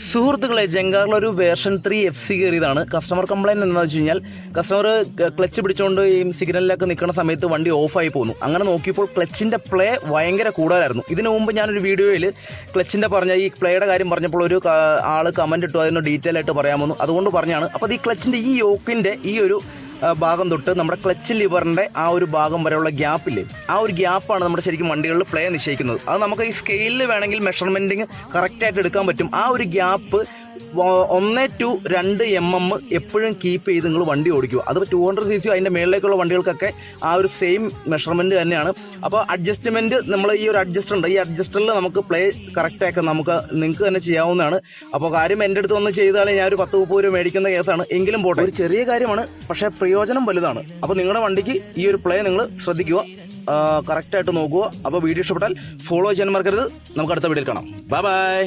സുഹൃത്തുക്കളെ, ജങ്കാറിലൊരു version 3 FC കയറിയതാണ്. Customer complaint എന്താണെന്ന് വെച്ച് കഴിഞ്ഞാൽ, കസ്റ്റമർ ക്ലച്ച് പിടിച്ചുകൊണ്ട് ഈ സിഗ്നലിലൊക്കെ നിൽക്കുന്ന സമയത്ത് വണ്ടി ഓഫായി പോകുന്നു. അങ്ങനെ നോക്കിയപ്പോൾ ക്ലച്ചിൻ്റെ പ്ലേ ഭയങ്കര കൂടുതലായിരുന്നു. ഇതിനു മുമ്പ് ഞാനൊരു വീഡിയോയിൽ ക്ലച്ചിൻ്റെ ഈ പ്ലേയുടെ കാര്യം പറഞ്ഞപ്പോൾ ഒരു ആൾ കമൻറ്റ് ഇട്ടു, അതിന് ഡീറ്റെയിൽ ആയിട്ട് പറയാമെന്നു. അതുകൊണ്ട് പറഞ്ഞാണ്. അപ്പോൾ ഈ ക്ലച്ചിൻ്റെ ഈ യോക്കിൻ്റെ ഈ ഒരു ഭാഗം തൊട്ട് നമ്മുടെ ക്ലച്ച് ലിവറിൻ്റെ ആ ഒരു ഭാഗം വരെയുള്ള ഗ്യാപ്പില്ലേ, ആ ഒരു ഗ്യാപ്പാണ് നമ്മുടെ ശരിക്കും വണ്ടികളിൽ പ്ലേ നിശ്ചയിക്കുന്നത്. അത് നമുക്ക് ഈ സ്കെയിലിൽ വേണമെങ്കിൽ മെഷർമെൻറ്റിങ് കറക്റ്റായിട്ട് എടുക്കാൻ പറ്റും. ആ ഒരു ഗ്യാപ്പ് 1 to 2 mm എപ്പോഴും കീപ്പ് ചെയ്ത് നിങ്ങൾ വണ്ടി ഓടിക്കുക. അത് 200cc അതിൻ്റെ മേളിലേക്കുള്ള വണ്ടികൾക്കൊക്കെ ആ ഒരു സെയിം മെഷർമെൻറ്റ് തന്നെയാണ്. അപ്പോൾ അഡ്ജസ്റ്റ്മെൻറ്റ് നമ്മൾ ഈ ഒരു അഡ്ജസ്റ്റർ ഉണ്ട്, ഈ അഡ്ജസ്റ്ററിൽ നമുക്ക് പ്ലേ കറക്റ്റാക്കാൻ നിങ്ങൾക്ക് തന്നെ ചെയ്യാവുന്നതാണ്. അപ്പോൾ കാര്യം എൻ്റെ അടുത്ത് വന്ന് ചെയ്താൽ ഞാൻ ഒരു 10-30 രൂപ മേടിക്കുന്ന കേസാണ്. എങ്കിലും പോട്ടെ, ഒരു ചെറിയ കാര്യമാണ്, പക്ഷേ പ്രയോജനം വലുതാണ്. അപ്പോൾ നിങ്ങളുടെ വണ്ടിക്ക് ഈ ഒരു പ്ലേ നിങ്ങൾ ശ്രദ്ധിക്കുക, കറക്റ്റായിട്ട് നോക്കുക. അപ്പോൾ വീഡിയോ ഇഷ്ടപ്പെട്ടാൽ ഫോളോ ചെയ്യാൻ മറക്കരുത്. നമുക്ക് അടുത്ത വീഡിയോയിൽ കാണാം. Bye bye.